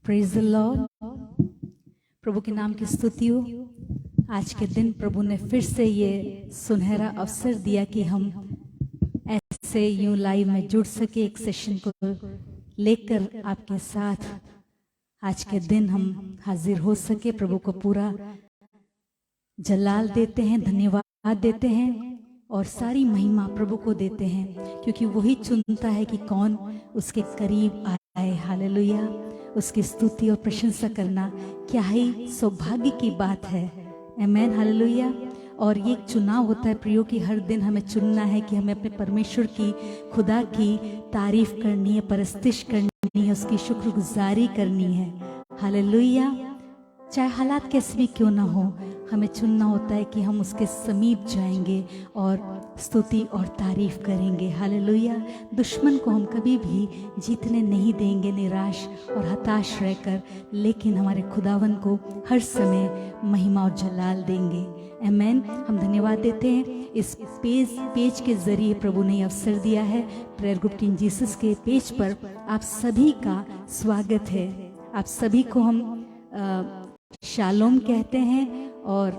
Praise the Lord. प्रभु के नाम की स्तुति हो। आज के दिन प्रभु ने फिर से ये सुनहरा अवसर दिया कि हम ऐसे यूं लाइव में जुड़ सके, एक सेशन को लेकर आपके साथ आज के दिन हम हाजिर हो सके। प्रभु को पूरा जलाल देते हैं, धन्यवाद देते हैं और सारी महिमा प्रभु को देते हैं, क्योंकि वही चुनता है कि कौन उसके करीब आए। हालेलुया। उसकी स्तुति और प्रशंसा करना क्या ही सौभाग्य की बात है। Amen, hallelujah. और ये एक चुनाव होता है प्रियो कि हर दिन हमें चुनना है कि हमें अपने परमेश्वर की, खुदा की तारीफ करनी है, परस्तिश करनी है, उसकी शुक्रगुजारी करनी है। हालेलुया। चाहे हालात कैसे भी क्यों ना हो, हमें चुनना होता है कि हम उसके समीप जाएंगे और स्तुति और तारीफ करेंगे। हालेलुया। दुश्मन को हम कभी भी जीतने नहीं देंगे निराश और हताश रहकर, लेकिन हमारे खुदावन को हर समय महिमा और जलाल देंगे। आमेन। हम धन्यवाद देते हैं इस पेज के जरिए प्रभु ने अवसर दिया है। प्रेयर ग्रुप टीम जीसस के पेज पर आप सभी का स्वागत है। आप सभी को हम शालोम कहते हैं और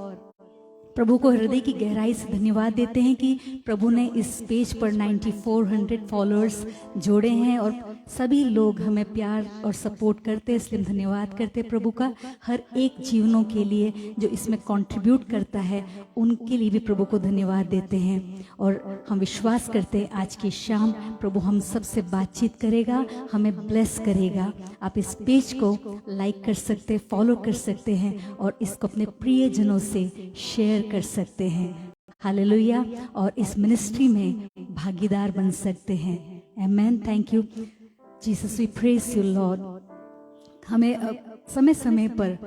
प्रभु को हृदय की गहराई से धन्यवाद देते हैं कि प्रभु ने इस पेज पर 9400 फॉलोअर्स जोड़े हैं और सभी लोग हमें प्यार और सपोर्ट करते हैं, इसलिए धन्यवाद करते हैं प्रभु का। हर एक जीवनों के लिए जो इसमें कंट्रीब्यूट करता है, उनके लिए भी प्रभु को धन्यवाद देते हैं। और हम विश्वास करते हैं आज की शाम प्रभु हम सबसे बातचीत करेगा, हमें ब्लेस करेगा। आप इस पेज को लाइक कर सकते हैं, फॉलो कर सकते हैं और इसको अपने प्रियजनों से शेयर कर सकते हैं। हालेलुया। और इस मिनिस्ट्री में भागीदार बन सकते हैं। Amen. Thank you Jesus, we praise you Lord. हमें समय समय पर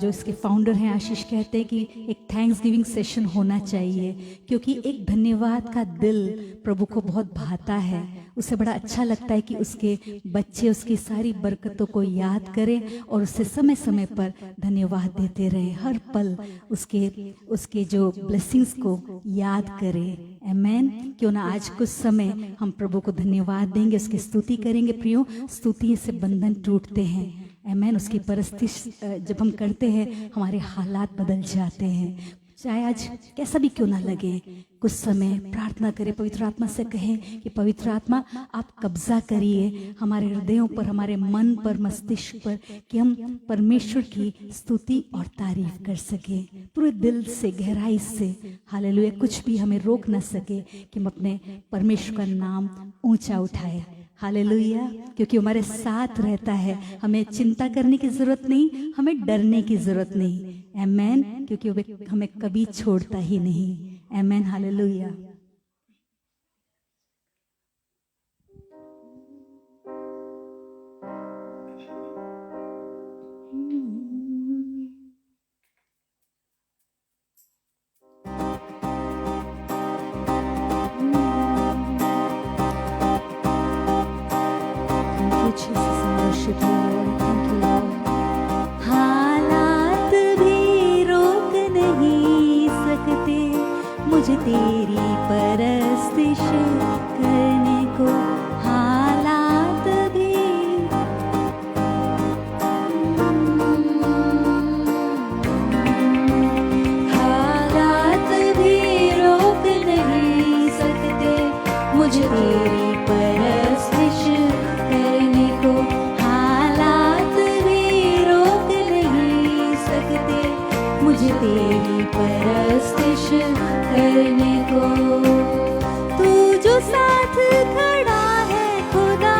जो इसके फाउंडर हैं आशीष कहते हैं कि एक थैंक्स गिविंग सेशन होना चाहिए, क्योंकि एक धन्यवाद का दिल प्रभु को बहुत भाता है। उसे बड़ा अच्छा लगता है कि उसके बच्चे उसकी सारी बरकतों को याद करें और उससे समय समय पर धन्यवाद देते रहें। हर पल उसके जो ब्लेसिंग्स को याद करें। आमेन। क्यों ना आज कुछ समय हम प्रभु को धन्यवाद देंगे, उसकी स्तुति करेंगे। प्रियो, स्तुति से बंधन टूटते हैं। आमेन। उसकी परस्तिश जब हम करते हैं हमारे हालात बदल जाते हैं। चाहे आज कैसा भी क्यों ना लगे, कुछ समय प्रार्थना करें, पवित्र आत्मा से कहें कि पवित्र आत्मा आप कब्जा करिए हमारे हृदयों पर, हमारे मन पर, मस्तिष्क पर, कि हम परमेश्वर की स्तुति और तारीफ कर सके पूरे दिल से, गहराई से। हालेलुया। कुछ भी हमें रोक ना सके कि हम अपने परमेश्वर का नाम ऊंचा उठाए। हालेलुया। क्योंकि हमारे साथ रहता है, हमें चिंता करने की जरूरत नहीं, हमें डरने की जरूरत नहीं। आमेन। क्योंकि वो हमें कभी छोड़ता ही नहीं। आमेन। हालेलुया। हालात भी रोक नहीं सकते मुझे तेरी परस्तिश करने को। हालात भी रोक नहीं सकते मुझे तेरी परस्तिश करने को। हालात भी रोक नहीं सकते मुझे तेरी परस्तिश करने को। तू जो साथ खड़ा है खुदा,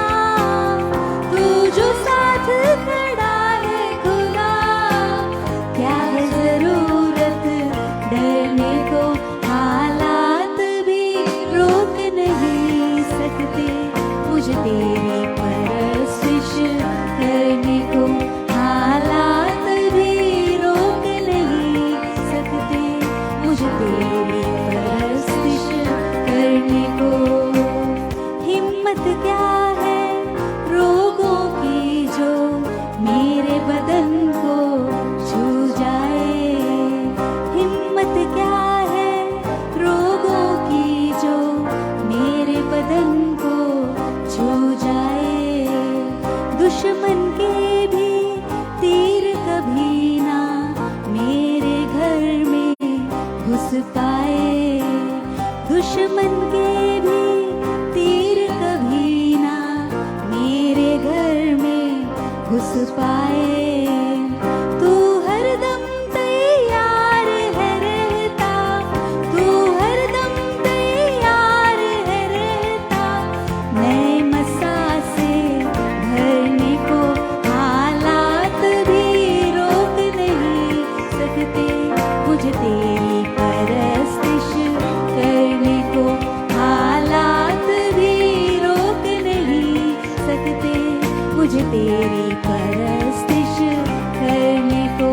तू जो साथ खड़ा है खुदा, क्या है जरूरत डरने को। हालात भी रोक नहीं सकते मुझे तेरी परस्तिश करने को। हालात भी रोक नहीं सकते मुझे तेरी परस्तिश करने को। हिम्मत क्या है रोगों की जो मेरे बदन को छू जाए। हिम्मत क्या है रोगों की जो मेरे बदन को छू जाए। दुश्मन के भी घुस पाए। तू हरदम तैयार है रहता, तू हरदम तैयार है रहता, नए मसा से भरने को हालात भी रोक नहीं सकते। मुझे तेरी परस्तिश करने को हालात भी रोक नहीं सकते। मुझे तेरी परस्तिश करने को।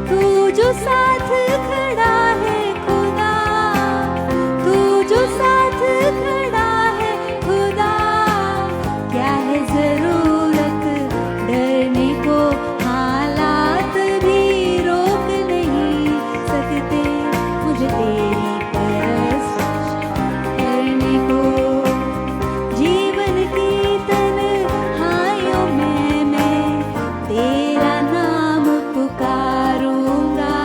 तू जो साथ खड़ा है खुदा, तू जो साथ खड़ा है खुदा, क्या है जरूरत डरने को, हालात भी रोक नहीं सकते। मुझे तेरी परस्तिश करने को। जीवन की तन्हाइयों में मैं तेरा नाम पुकारूंगा।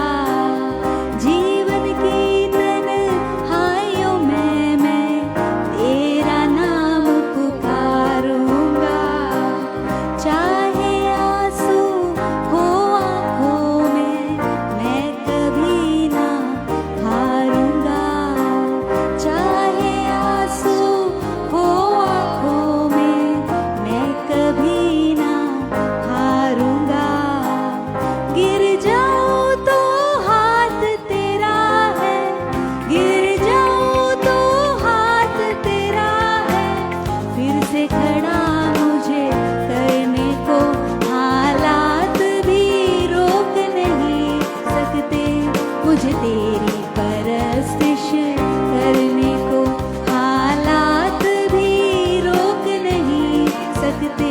जीवन की तन्हाइयों में मैं तेरा नाम पुकारूंगा। चाहे आंसू हो आँखों में मैं कभी ना हारूंगा। चाहे आंसू हो आँखों में मैं कभी ना हारूंगा। गिर जाऊं तो हाथ तेरा है, गिर जाऊं तो हाथ तेरा है, फिर से खड़ा मुझे करने को हालात भी रोक नहीं सकते। मुझे तेरी परस्तिश करने को हालात भी रोक नहीं सकते।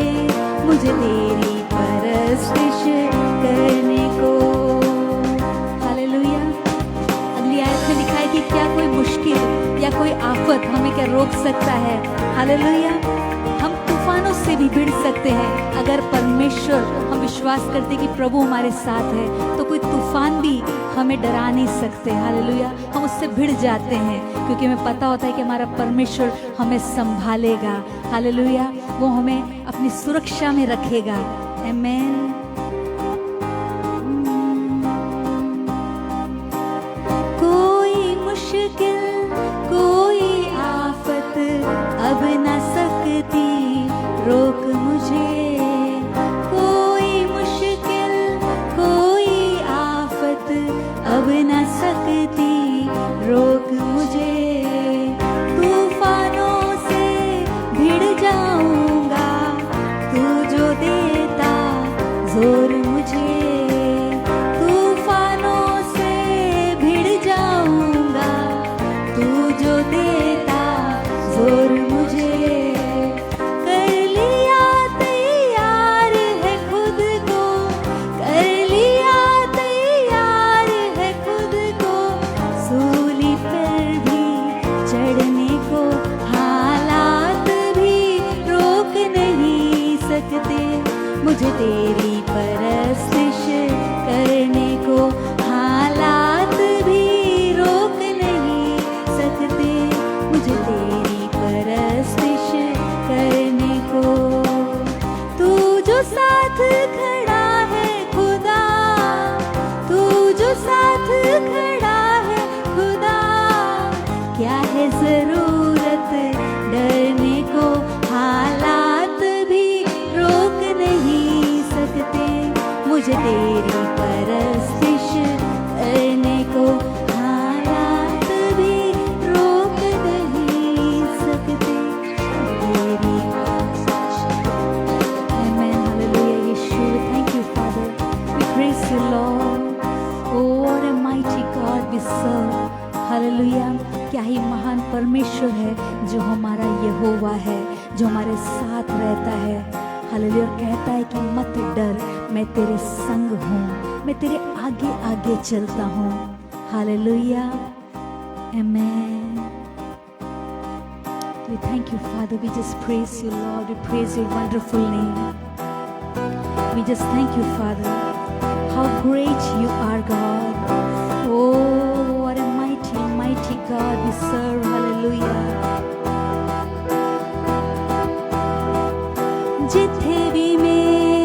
मुझे तेरी परस्तिश करने को। हालेलुया। अगली आयत में लिखा है कि क्या कोई मुश्किल या कोई आफत हमें क्या रोक सकता है। हालेलुया। हम तूफानों से भी भिड़ सकते हैं अगर परमेश्वर, हम विश्वास करते कि प्रभु हमारे साथ है तो कोई तूफान भी हमें डरा नहीं सकते। हालेलुया। हम उससे भिड़ जाते हैं क्योंकि हमें पता होता है कि हमारा परमेश्वर हमें संभालेगा। हालेलुया। वो हमें अपनी सुरक्षा में रखेगा। आमेन। कोई मुश्किल कोई आफत अब न सकती रोक मुझे। कोई मुश्किल कोई आफत अब न सकती रोक मुझे। तूफानों से भिड़ जाऊंगा, तू जो देता जोर मुझे। तूफानों से भिड़ जाऊंगा, तू जो देता जोर मुझे। कर लिया तैयार है खुद को, कर लिया तैयार है खुद को, सूली पर भी चढ़ने को हालात भी रोक नहीं सकते। मुझे तेरी परस्तिश करने को हालात भी रोक नहीं सकते। मुझे तेरी परस्तिश करने को। तू जो साथ खड़ा है खुदा, तू जो साथ खड़ा है खुदा, क्या है जरूरत डरने को, हालात भी रोक नहीं सकते। मुझे तेरी परस्तिश करने को हालात भी रोक नहीं सकते। तेरी Amen. Hallelujah. Yeshua. Thank you, Father. We praise you, Lord. Oh, what a mighty God we serve. Hallelujah. क्या ही महान परमेश्वर है जो हमारा यहोवा है, जो हमारे साथ रहता है। हालेलुया। कहता है कि मत डर, मैं तेरे संग हूँ, मैं तेरे आगे आगे चलता हूँ। Hallelujah. Amen. We thank you, Father. We just praise you, Lord. We praise your wonderful name. We just thank you, Father. How great you are, God. Oh, what a mighty, mighty God we serve. Hallelujah. जिथे भी मैं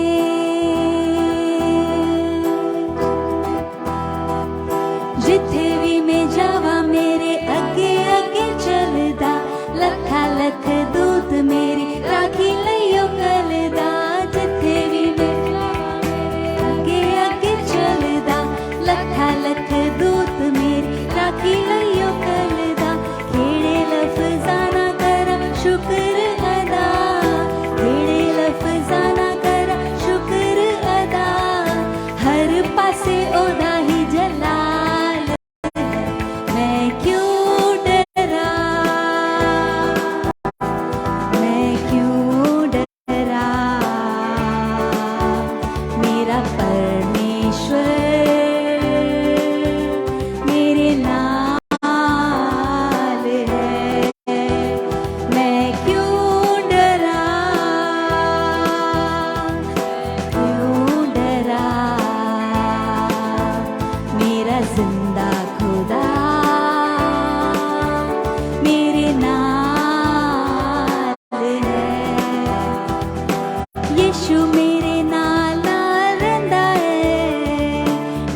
यीशु मेरे नाल नाल रहिंदा है,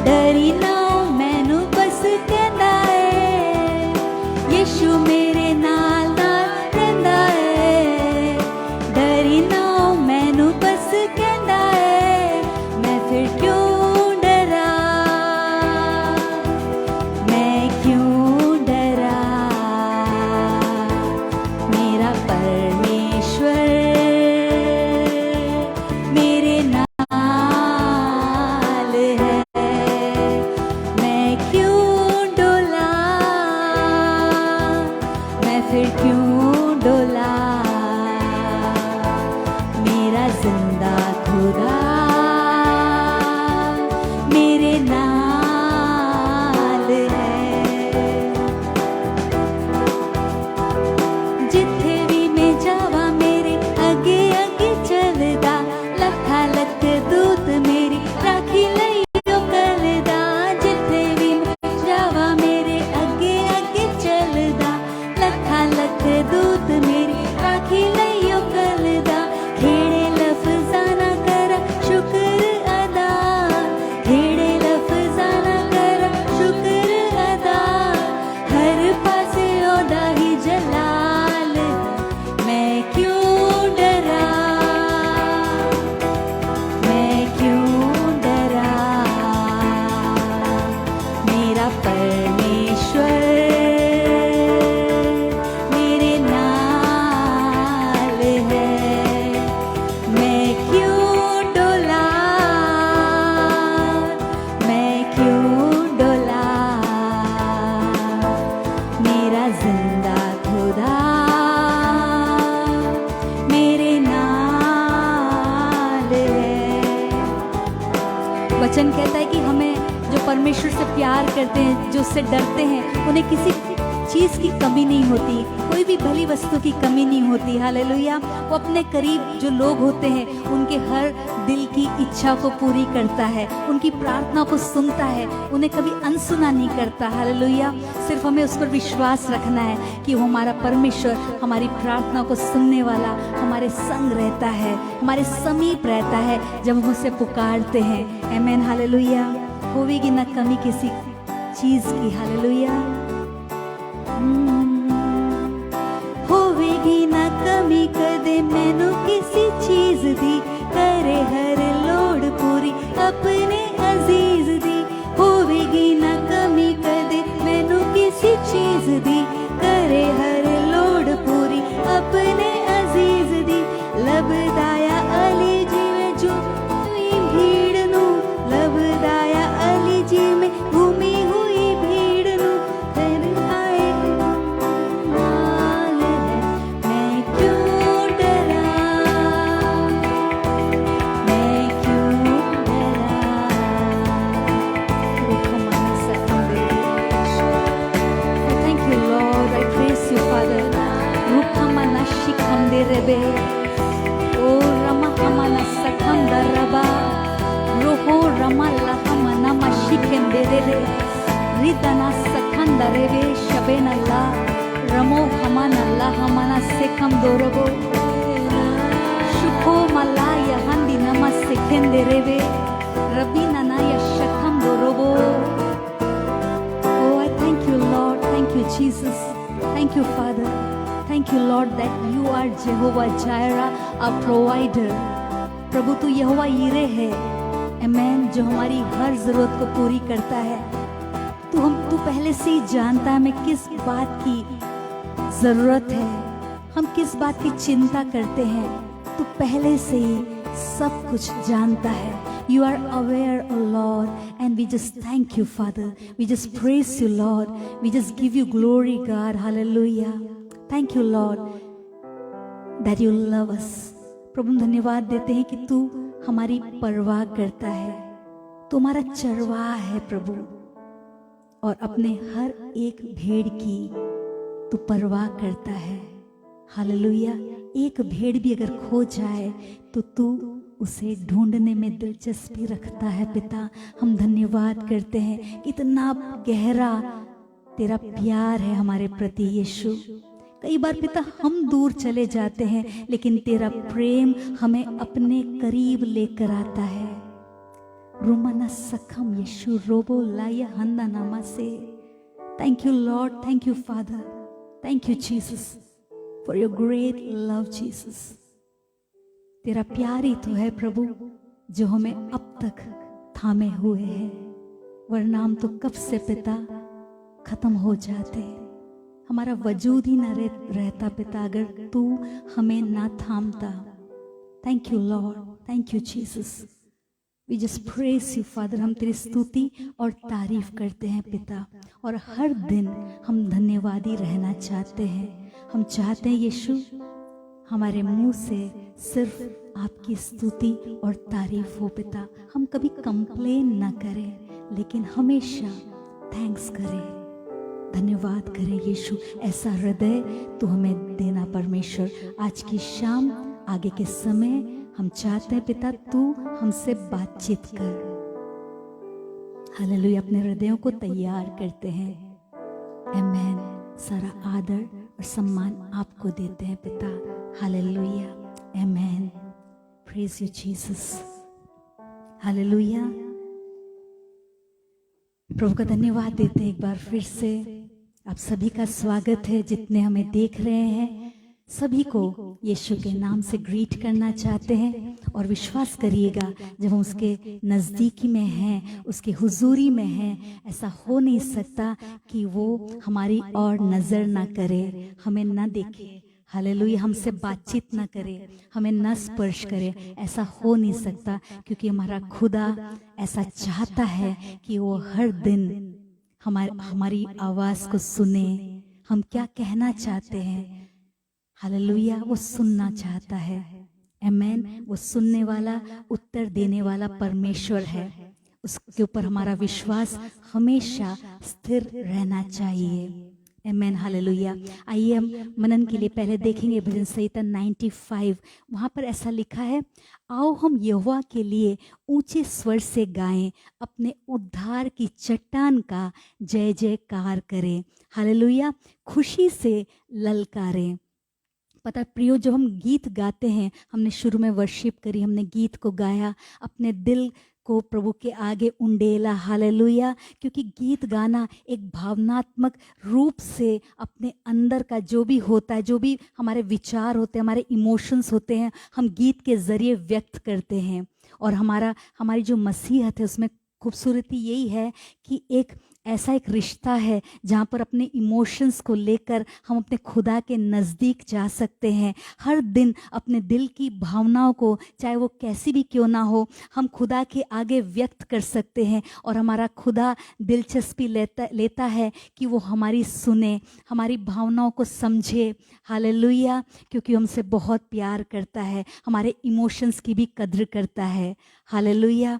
डरी ना मैनू बस कहंदा है। यीशु मेरे नाल नाल रहिंदा है, डरी ना मैनू बस कहंदा है। मैं फिर क्यों डरा, मैं क्यों डरा, मेरा परमेश्वर मेरे नाल है। मैं क्यों डोला, मैं फिर क्यों डोला, मेरा जिंदा खुदा मेरे नाल है। जिथे भी मैं जावा मेरे अगे अगे चलदा, लखा लख दूत मेरी राखी लईओ करदा। जिथे भी मैं जावा मेरे अगे अगे चलदा, लखा लख दूत मेरी राखी लईओ करदा। खेड़े लफ्ज़ां ना करा शुक्र अदा, खेड़े लफ्ज़ां ना करा शुक्र अदा। हर पासे ओदा ही जलाल, मैं क्यों डरा, मैं क्यों डरा, मेरा परमेश्वर मेरे नाल है। मैं क्यों डोला, मैं क्यों डोला, मेरा जिंदा खुदा मेरे नाल है। वचन कहता है कि हमें जो परमेश्वर से प्यार करते हैं, जो उससे डरते हैं, उन्हें किसी चीज़ की कमी नहीं होती, कोई भी भली वस्तु की कमी नहीं होती। हालेलुया। वो अपने करीब जो लोग होते हैं उनके हर दिल की इच्छा को पूरी करता है, उनकी प्रार्थना को सुनता है, उन्हें कभी अनसुना नहीं करता। हालेलुया। सिर्फ हमें उस पर विश्वास रखना है कि वो हमारा परमेश्वर हमारी प्रार्थना को सुनने वाला हमारे संग रहता है, हमारे समीप रहता है जब हम उसे पुकारते हैं। आमीन। हालेलुया। होवेगी ना कमी किसी चीज़ की। हालेलुया। होवेगी ना कमी कदे मैनू किसी चीज दी, करे हर लोड़ पूरी अपने अजीज दी। होवेगी ना कमी कदे मैनू किसी चीज दी, करे हर लोड़ पूरी अपने अजीज दी। लभदाया अली जी में जो भीड़ नू, लभदाया अली जी में घूमी हुई भीड़ नू, फिर आए नाल है। मैं क्यों डरा, मैं क्यों डरा, रुखमाना सकंदे। Thank you Lord, I praise you Father. रुखमाना शिखंदे रेबे, ओ रमहमाना सकंदा रबा, रोहो रमला हमना मशिखंदे रेबे, रिदना सकंदा रेबे शबेनल्ला, रमो हमनल्ला हमना सेकम दोरबो, शुको मलाया हंदी नमस्सेखंदे रेबे, रबीना ना यशकम दोरबो। Oh, I thank you Lord, thank you Jesus, thank you Father, thank you Lord that you are Jehovah Jireh, our provider. प्रभु तू यहोवा यीरे है, आमीन, जो हमारी हर जरूरत को पूरी करता है। तू पहले से ही जानता है हमें किस बात की जरूरत है, हम किस बात की चिंता करते हैं। तू पहले से ही सब कुछ जानता है। You are aware, oh Lord, and we just thank you, Father. We just praise you, Lord. We just give you glory, God. Hallelujah. Thank you, Lord, that you love us. प्रभु धन्यवाद देते हैं कि तू हमारी परवाह करता है, तू हमारा चरवाहा है प्रभु, और अपने हर एक भेड़ की तू परवाह करता है। हालेलुया। एक भेड़ भी अगर खो जाए तो तू उसे ढूंढने में दिलचस्पी रखता है। पिता, हम धन्यवाद करते हैं, इतना गहरा तेरा प्यार है हमारे प्रति यीशु। कई बार पिता हम दूर चले जाते हैं, लेकिन तेरा प्रेम हमें अपने करीब लेकर आता है। रुमना सखम यीशु रोबो लाया हंदा नामा से। Thank you Lord, thank you father, thank you Jesus for your great love Jesus. तेरा प्यार ही तो है प्रभु जो हमें अब तक थामे हुए है, वरना हम तो कब से पिता खत्म हो जाते। हमारा वजूद ही ना रहता पिता अगर तू हमें ना थामता। Thank you Lord, thank you Jesus. We just praise you father. हम तेरी स्तुति और तारीफ करते हैं पिता, और हर दिन हम धन्यवादी रहना चाहते हैं। हम चाहते हैं यीशु हमारे मुंह से सिर्फ आपकी स्तुति और तारीफ हो पिता। हम कभी कंप्लेन ना करें, लेकिन हमेशा थैंक्स करें, धन्यवाद करें यीशु। ऐसा हृदय तो हमें देना परमेश्वर। आज की शाम, आगे के समय हम चाहते हैं पिता तू हमसे बातचीत कर। हालेलुया। अपने हृदयों को तैयार करते हैं। आमेन। सारा आदर और सम्मान आपको देते हैं पिता। Hallelujah. Amen. Praise you Jesus. Hallelujah. प्रभु का धन्यवाद देते हैं एक बार फिर से। आप सभी का स्वागत है, जितने हमें देख रहे हैं सभी को यीशु के नाम से ग्रीट करना चाहते हैं। और विश्वास करिएगा, जब हम उसके नज़दीकी में हैं, उसके हुजूरी में हैं, ऐसा हो नहीं सकता कि वो हमारी और नज़र ना करे, हमें ना देखे। हालेलुया। हमसे बातचीत ना करे, हमें न स्पर्श करे, ऐसा हो नहीं सकता, क्योंकि हमारा खुदा ऐसा चाहता है कि वो हर दिन हमारी आवाज़ को सुने। हम क्या कहना चाहते हैं, हालेलुया, वो सुनना चाहता है। आमेन। वो सुनने वाला, उत्तर देने वाला परमेश्वर है। उसके ऊपर हमारा विश्वास हमेशा स्थिर रहना चाहिए। आमेन। हालेलुया। आइए हम मनन के लिए पहले देखेंगे भजन संहिता 95। वहाँ पर ऐसा लिखा है, आओ हम यहोवा के लिए ऊंचे स्वर से गाएं, अपने उद्धार की चट्टान का जय जयकार करें। हालेलुया। खुशी से ललकारें। पता है प्रियो, जब हम गीत गाते हैं, हमने शुरू में वर्शिप करी, हमने गीत को गाया, अपने दिल को प्रभु के आगे उंडेला। हालेलुया। क्योंकि गीत गाना एक भावनात्मक रूप से अपने अंदर का जो भी होता है, जो भी हमारे विचार होते हैं, हमारे इमोशंस होते हैं, हम गीत के ज़रिए व्यक्त करते हैं। और हमारी जो मसीहत है उसमें खूबसूरती यही है कि ऐसा एक रिश्ता है जहाँ पर अपने इमोशंस को लेकर हम अपने खुदा के नज़दीक जा सकते हैं। हर दिन अपने दिल की भावनाओं को, चाहे वो कैसी भी क्यों ना हो, हम खुदा के आगे व्यक्त कर सकते हैं। और हमारा खुदा दिलचस्पी लेता है कि वो हमारी सुने, हमारी भावनाओं को समझे। हालेलुया। क्योंकि हमसे बहुत प्यार करता है, हमारे इमोशंस की भी कद्र करता है। हालेलुया।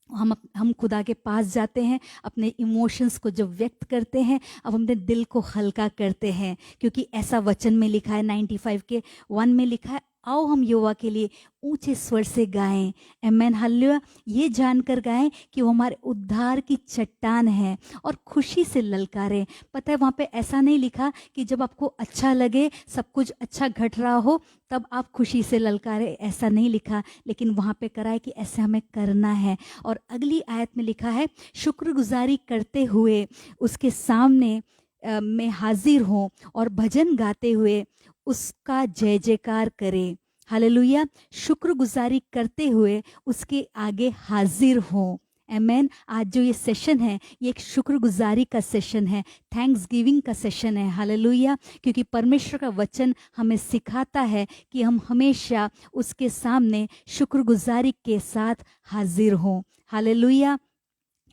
हम खुदा के पास जाते हैं, अपने इमोशंस को जब व्यक्त करते हैं, अब अपने दिल को हल्का करते हैं। क्योंकि ऐसा वचन में लिखा है, 95 के 1 में लिखा है, आओ हम यहोवा के लिए ऊंचे स्वर से गाएं। आमेन। हालेलुया। ये जानकर गाएं कि वो हमारे उद्धार की चट्टान है, और खुशी से ललकारें। पता है वहाँ पे ऐसा नहीं लिखा कि जब आपको अच्छा लगे, सब कुछ अच्छा घट रहा हो, तब आप खुशी से ललकारें, ऐसा नहीं लिखा। लेकिन वहाँ पे करा है कि ऐसे हमें करना है। और अगली आयत में लिखा है, शुक्रगुजारी करते हुए उसके सामने में हाजिर हों, और भजन गाते हुए उसका जय जयकार करें। हालेलुया। शुक्रगुजारी करते हुए उसके आगे हाजिर हों। आमेन। आज जो ये सेशन है, ये एक शुक्रगुजारी का सेशन है, थैंक्स गिविंग का सेशन है। हालेलुया। क्योंकि परमेश्वर का वचन हमें सिखाता है कि हम हमेशा उसके सामने शुक्रगुजारी के साथ हाजिर हों। हालेलुया।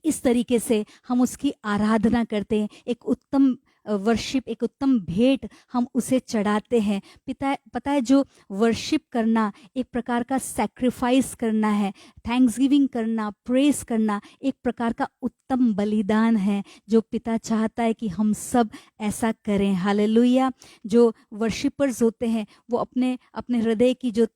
इस तरीके से हम उसकी आराधना करते हैं। एक उत्तम वर्शिप, एक उत्तम भेंट हम उसे चढ़ाते हैं। पता है जो वर्शिप करना एक प्रकार का सैक्रिफाइस करना है, थैंक्सगिविंग करना, प्रेस करना एक प्रकार का उत्तम बलिदान है, जो पिता चाहता है कि हम सब ऐसा करें। हालेलुया। जो वर्शिपर्स होते हैं वो अपने हृदय की जो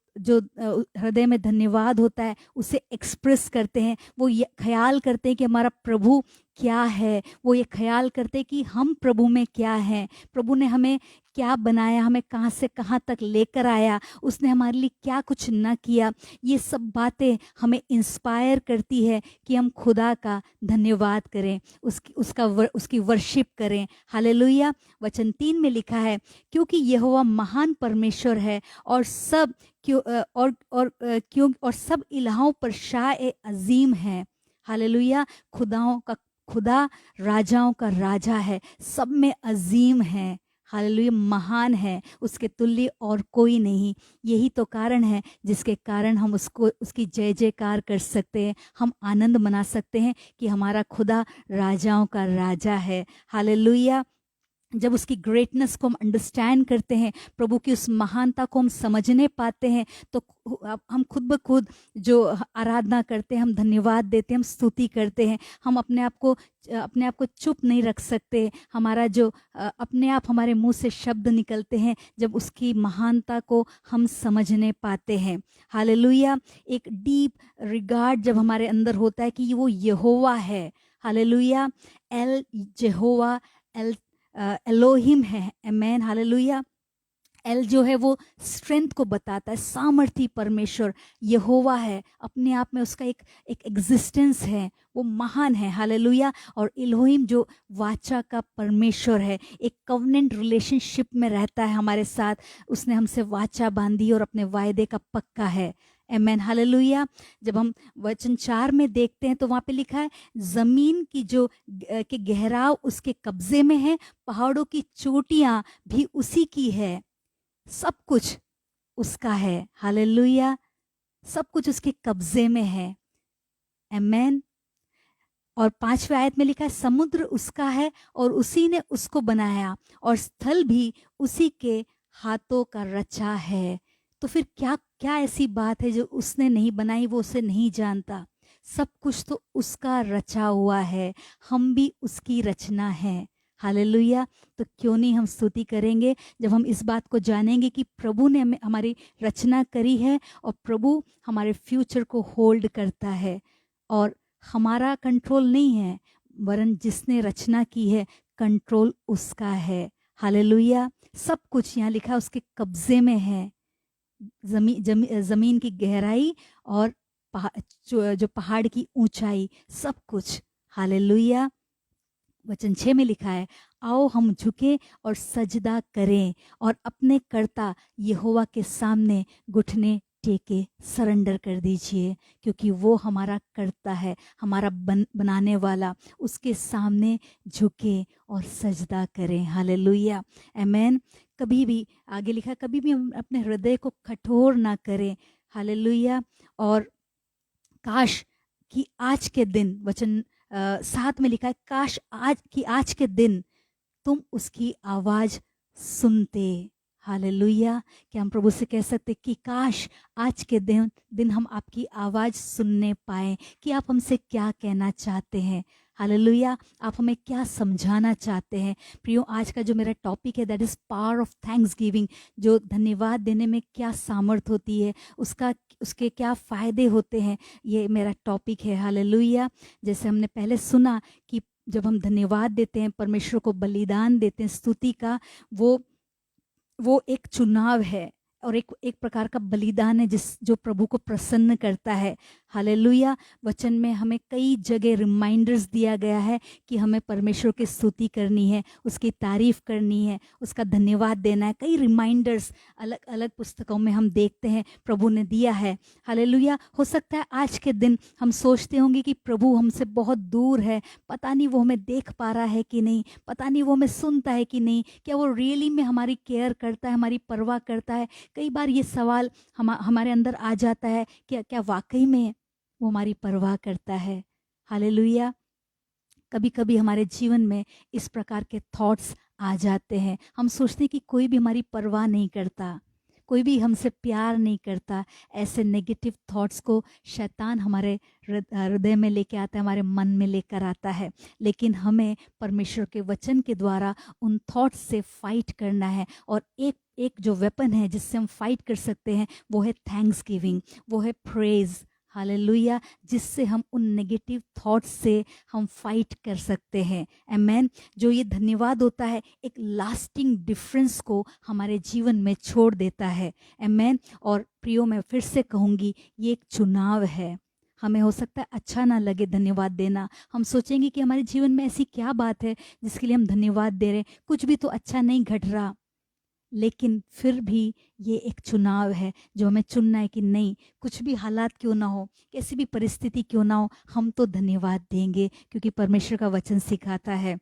हृदय में धन्यवाद होता है उसे एक्सप्रेस करते हैं। वो ये ख्याल करते हैं कि हमारा प्रभु क्या है, वो ये ख्याल करते हैं कि हम प्रभु में क्या हैं, प्रभु ने हमें क्या बनाया, हमें कहाँ से कहाँ तक लेकर आया, उसने हमारे लिए क्या कुछ न किया, ये सब बातें हमें इंस्पायर करती है कि हम खुदा का धन्यवाद करें, उसकी वर्शिप करें। हालेलुया। वचन 3 में लिखा है, क्योंकि यहोवा महान परमेश्वर है और सब सब इलाहों पर शाह ए अजीम है। हालेलुया। खुदा राजाओं का राजा है, सब में अजीम है। हालेलुया। महान है, उसके तुल्य और कोई नहीं। यही तो कारण है जिसके कारण हम उसकी जय जयकार कर सकते हैं, हम आनंद मना सकते हैं कि हमारा खुदा राजाओं का राजा है। हालेलुया। जब उसकी ग्रेटनेस को हम अंडरस्टैंड करते हैं, प्रभु की उस महानता को हम समझने पाते हैं, तो हम खुद ब खुद जो आराधना करते हैं, हम धन्यवाद देते हैं, हम स्तुति करते हैं, हम अपने आप को चुप नहीं रख सकते। हमारा जो अपने आप हमारे मुंह से शब्द निकलते हैं जब उसकी महानता को हम समझने पाते हैं। हालेलुया। एक डीप रिगार्ड जब हमारे अंदर होता है कि वो यहोवा है। हालेलुया। एल जेहोवा एलोहिम है। आमेन। हालेलुया। एल जो है वो स्ट्रेंथ को बताता है, सामर्थी परमेश्वर यहोवा है, अपने आप में उसका एक एग्जिस्टेंस है, वो महान है। हालेलुया। और एलोहिम जो वाचा का परमेश्वर है, एक कवनेंट रिलेशनशिप में रहता है हमारे साथ, उसने हमसे वाचा बांधी और अपने वायदे का पक्का है। आमेन। हालेलुया। जब हम वचन 4 में देखते हैं तो वहां पे लिखा है, जमीन की जो के गहराव उसके कब्जे में है, पहाड़ों की चोटियां भी उसी की है, सब कुछ उसका है। हालेलुया। सब कुछ उसके कब्जे में है। आमेन। और 5वें आयत में लिखा है, समुद्र उसका है और उसी ने उसको बनाया, और स्थल भी उसी के हाथों का रचा है। तो फिर क्या क्या ऐसी बात है जो उसने नहीं बनाई, वो उसे नहीं जानता? सब कुछ तो उसका रचा हुआ है, हम भी उसकी रचना है। हालेलुया। तो क्यों नहीं हम स्तुति करेंगे जब हम इस बात को जानेंगे कि प्रभु ने हमारी रचना करी है और प्रभु हमारे फ्यूचर को होल्ड करता है, और हमारा कंट्रोल नहीं है, वरन जिसने रचना की है कंट्रोल उसका है। हालेलुया। सब कुछ यहाँ लिखा उसके कब्जे में है, जमीन की गहराई और जो पहाड़ की ऊंचाई, सब कुछ। हालेलुया। वचन 6 में लिखा है, आओ हम झुके और सजदा करें और अपने कर्ता यहोवा के सामने घुटने टेके सरेंडर कर दीजिए, क्योंकि वो हमारा कर्ता है, हमारा बनाने वाला। उसके सामने झुके और सजदा करें। हालेलुया। आमेन। कभी भी आगे लिखा, कभी भी हम अपने हृदय को कठोर ना करें। हालेलुया। और काश कि आज के दिन, वचन 7 में लिखा है, काश आज के दिन तुम उसकी आवाज सुनते। हालेलुया। क्या हम प्रभु से कह सकते कि काश आज के दिन हम आपकी आवाज सुनने पाए, कि आप हमसे क्या कहना चाहते हैं। हालेलुया। आप हमें क्या समझाना चाहते हैं। प्रियो, आज का जो मेरा टॉपिक है that is power of thanks giving, जो धन्यवाद देने में क्या सामर्थ होती है, उसके क्या फ़ायदे होते हैं, ये मेरा टॉपिक है। हालेलुया। जैसे हमने पहले सुना कि जब हम धन्यवाद देते हैं, परमेश्वर को बलिदान देते हैं स्तुति का, वो एक चुनाव है और एक प्रकार का बलिदान है जो प्रभु को प्रसन्न करता है। हालेलुया। वचन में हमें कई जगह रिमाइंडर्स दिया गया है कि हमें परमेश्वर की स्तुति करनी है, उसकी तारीफ करनी है, उसका धन्यवाद देना है। कई रिमाइंडर्स अलग अलग पुस्तकों में हम देखते हैं प्रभु ने दिया है। हालेलुया। हो सकता है आज के दिन हम सोचते होंगे कि प्रभु हमसे बहुत दूर है, पता नहीं वो हमें देख पा रहा है कि नहीं, पता नहीं वो हमें सुनता है कि नहीं, क्या वो रियली में हमारी केयर करता है, हमारी परवाह करता है। कई बार ये सवाल हमारे अंदर आ जाता है, क्या वाकई में वो हमारी परवाह करता है। हालेलुया। कभी कभी हमारे जीवन में इस प्रकार के थॉट्स आ जाते हैं, हम सोचते हैं कि कोई भी हमारी परवाह नहीं करता, कोई भी हमसे प्यार नहीं करता। ऐसे नेगेटिव थॉट्स को शैतान हमारे हृदय में लेके आता है, हमारे मन में लेकर आता है। लेकिन हमें परमेश्वर के वचन के द्वारा उन थॉट्स से फाइट करना है, और एक जो वेपन है जिससे हम फाइट कर सकते हैं वो है थैंक्स गिविंग, वो है प्रेज। हालेलुया, जिससे हम उन नेगेटिव थॉट्स से हम फाइट कर सकते हैं। आमेन। जो ये धन्यवाद होता है एक लास्टिंग डिफरेंस को हमारे जीवन में छोड़ देता है। आमेन। और प्रियो, मैं फिर से कहूँगी, ये एक चुनाव है। हमें हो सकता है अच्छा ना लगे धन्यवाद देना, हम सोचेंगे कि हमारे जीवन में ऐसी क्या बात है जिसके लिए हम धन्यवाद दे रहे हैं, कुछ भी तो अच्छा नहीं घट रहा। लेकिन फिर भी ये एक चुनाव है जो हमें चुनना है कि नहीं, कुछ भी हालात क्यों ना हो, कैसी भी परिस्थिति क्यों ना हो, हम तो धन्यवाद देंगे, क्योंकि परमेश्वर का वचन सिखाता है।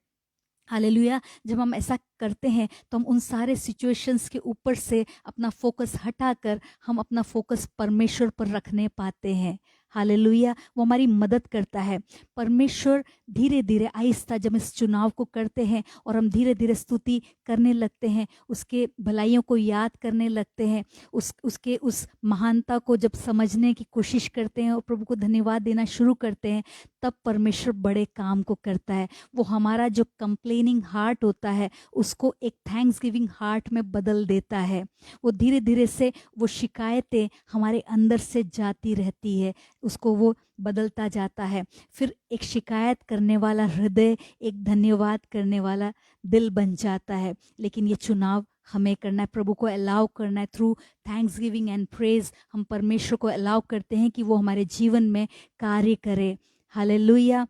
हालेलुया। जब हम ऐसा करते हैं तो हम उन सारे सिचुएशंस के ऊपर से अपना फोकस हटाकर हम अपना फोकस परमेश्वर पर रखने पाते हैं। हालेलुया। वो हमारी मदद करता है। परमेश्वर धीरे धीरे आहिस्ता जब इस चुनाव को करते हैं और हम धीरे धीरे स्तुति करने लगते हैं, उसके भलाइयों को याद करने लगते हैं, उसके उस महानता को जब समझने की कोशिश करते हैं और प्रभु को धन्यवाद देना शुरू करते हैं, तब परमेश्वर बड़े काम को करता है। वो हमारा जो कंप्लेनिंग हार्ट होता है उसको एक थैंक्स गिविंग हार्ट में बदल देता है। वो धीरे धीरे से वो शिकायतें हमारे अंदर से जाती रहती है, उसको वो बदलता जाता है। फिर एक शिकायत करने वाला हृदय एक धन्यवाद करने वाला दिल बन जाता है। लेकिन ये चुनाव हमें करना है, प्रभु को अलाउ करना है। Through thanks giving and praise हम परमेश्वर को अलाउ करते हैं कि वो हमारे जीवन में कार्य करे। हालेलुया।